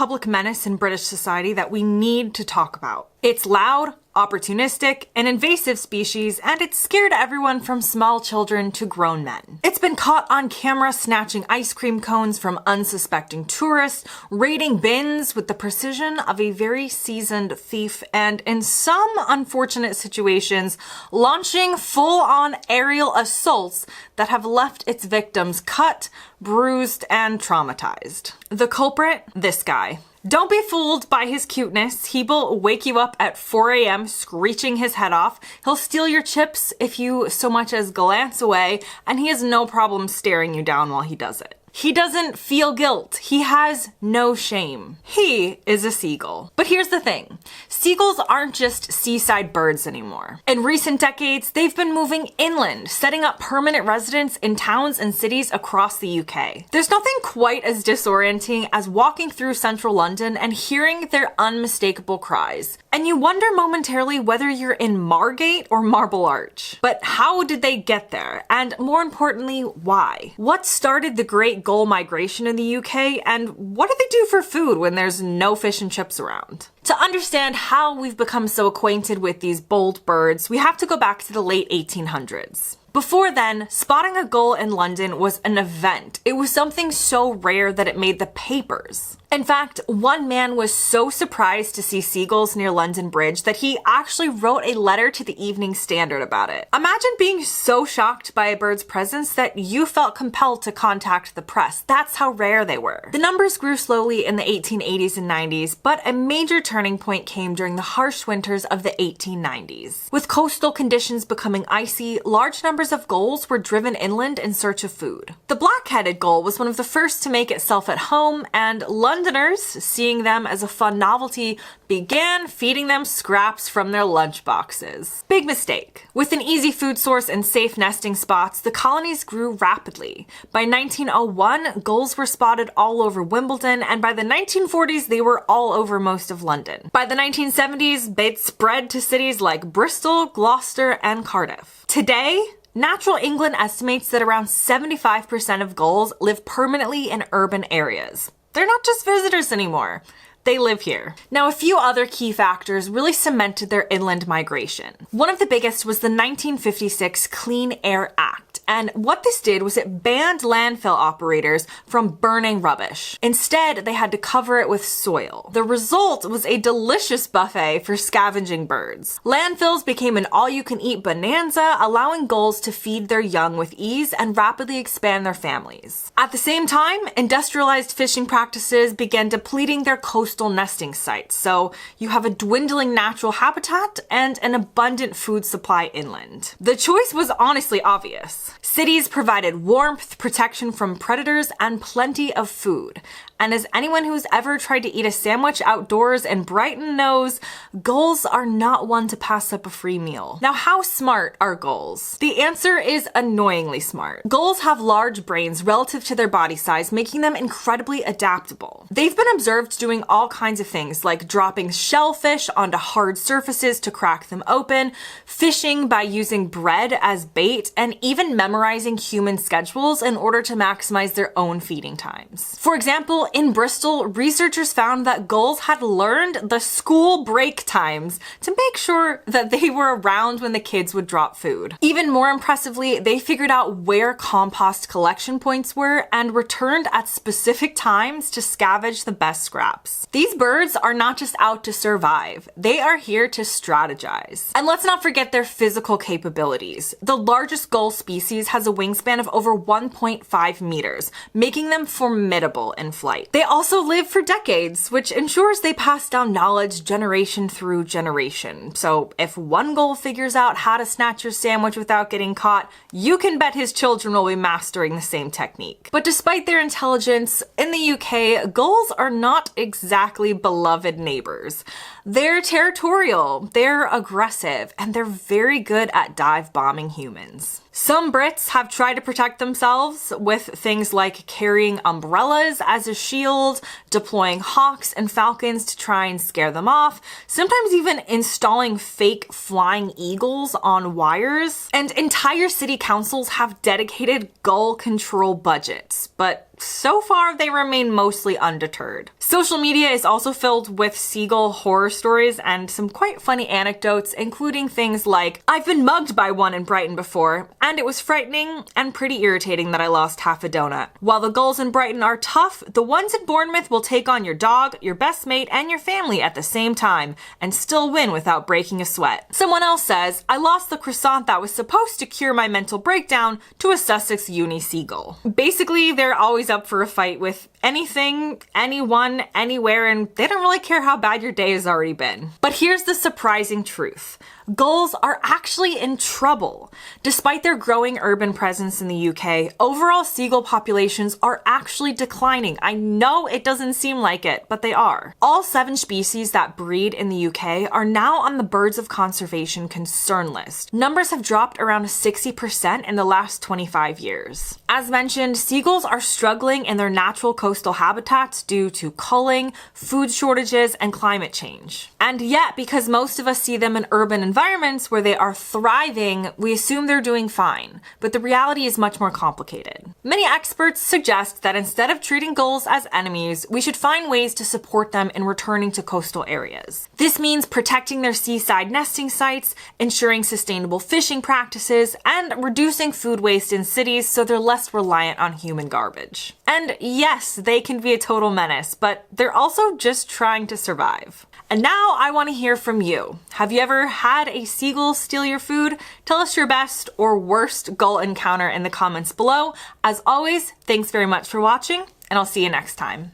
public menace in British society that we need to talk about. It's loud, opportunistic, an invasive species, and it scared everyone from small children to grown men. It's been caught on camera snatching ice cream cones from unsuspecting tourists, raiding bins with the precision of a very seasoned thief, and in some unfortunate situations, launching full-on aerial assaults that have left its victims cut, bruised, and traumatized. The culprit? This guy. Don't be fooled by his cuteness. He will wake you up at 4 a.m. screeching his head off. He'll steal your chips if you so much as glance away, and he has no problem staring you down while he does it. He doesn't feel guilt. He has no shame. He is a seagull. But here's the thing. Seagulls aren't just seaside birds anymore. In recent decades, they've been moving inland, setting up permanent residence in towns and cities across the UK. There's nothing quite as disorienting as walking through central London and hearing their unmistakable cries. And you wonder momentarily whether you're in Margate or Marble Arch. But how did they get there? And more importantly, why? What started the Great Gull migration in the UK, and what do they do for food when there's no fish and chips around? To understand how we've become so acquainted with these bold birds, we have to go back to the late 1800s. Before then, spotting a gull in London was an event. It was something so rare that it made the papers. In fact, one man was so surprised to see seagulls near London Bridge that he actually wrote a letter to the Evening Standard about it. Imagine being so shocked by a bird's presence that you felt compelled to contact the press. That's how rare they were. The numbers grew slowly in the 1880s and 90s, but a major turning point came during the harsh winters of the 1890s. With coastal conditions becoming icy, large numbers of gulls were driven inland in search of food. The black-headed gull was one of the first to make itself at home, and Londoners, seeing them as a fun novelty, began feeding them scraps from their lunch boxes. Big mistake. With an easy food source and safe nesting spots, the colonies grew rapidly. By 1901, gulls were spotted all over Wimbledon, and by the 1940s, they were all over most of London. By the 1970s, they'd spread to cities like Bristol, Gloucester, and Cardiff. Today, Natural England estimates that around 75% of gulls live permanently in urban areas. They're not just visitors anymore. They live here. Now, a few other key factors really cemented their inland migration. One of the biggest was the 1956 Clean Air Act. And what this did was it banned landfill operators from burning rubbish. Instead, they had to cover it with soil. The result was a delicious buffet for scavenging birds. Landfills became an all-you-can-eat bonanza, allowing gulls to feed their young with ease and rapidly expand their families. At the same time, industrialized fishing practices began depleting their coastal nesting sites, so you have a dwindling natural habitat and an abundant food supply inland. The choice was honestly obvious. Cities provided warmth, protection from predators, and plenty of food. And as anyone who's ever tried to eat a sandwich outdoors in Brighton knows, gulls are not one to pass up a free meal. Now, how smart are gulls? The answer is annoyingly smart. Gulls have large brains relative to their body size, making them incredibly adaptable. They've been observed doing all kinds of things, like dropping shellfish onto hard surfaces to crack them open, fishing by using bread as bait, and even memorizing human schedules in order to maximize their own feeding times. For example, in Bristol, researchers found that gulls had learned the school break times to make sure that they were around when the kids would drop food. Even more impressively, they figured out where compost collection points were and returned at specific times to scavenge the best scraps. These birds are not just out to survive, they are here to strategize. And let's not forget their physical capabilities. The largest gull species has a wingspan of over 1.5 meters, making them formidable in flight. They also live for decades, which ensures they pass down knowledge generation through generation. So if one gull figures out how to snatch your sandwich without getting caught, you can bet his children will be mastering the same technique. But despite their intelligence, in the UK, gulls are not exactly beloved neighbors. They're territorial, they're aggressive, and they're very good at dive bombing humans. Some Brits have tried to protect themselves with things like carrying umbrellas as a shield, deploying hawks and falcons to try and scare them off, sometimes even installing fake flying eagles on wires. And entire city councils have dedicated gull control budgets, but so far they remain mostly undeterred. Social media is also filled with seagull horror stories and some quite funny anecdotes, including things like, "I've been mugged by one in Brighton before, and it was frightening and pretty irritating that I lost half a donut. While the gulls in Brighton are tough, the ones in Bournemouth will take on your dog, your best mate, and your family at the same time, and still win without breaking a sweat." Someone else says, "I lost the croissant that was supposed to cure my mental breakdown to a Sussex uni seagull." Basically, they're always up for a fight with anything, anyone, anywhere, and they don't really care how bad your day has already been. But here's the surprising truth. Gulls are actually in trouble. Despite their growing urban presence in the UK, overall seagull populations are actually declining. I know it doesn't seem like it, but they are. All 7 species that breed in the UK are now on the Birds of Conservation concern list. Numbers have dropped around 60% in the last 25 years. As mentioned, seagulls are struggling in their natural coastal habitats due to culling, food shortages, and climate change. And yet, because most of us see them in urban environments where they are thriving, we assume they're doing fine, but the reality is much more complicated. Many experts suggest that instead of treating gulls as enemies, we should find ways to support them in returning to coastal areas. This means protecting their seaside nesting sites, ensuring sustainable fishing practices, and reducing food waste in cities so they're less reliant on human garbage. And yes, they can be a total menace, but they're also just trying to survive. And now I want to hear from you. Have you ever had a seagull steal your food? Tell us your best or worst gull encounter in the comments below. As always, thanks very much for watching, and I'll see you next time.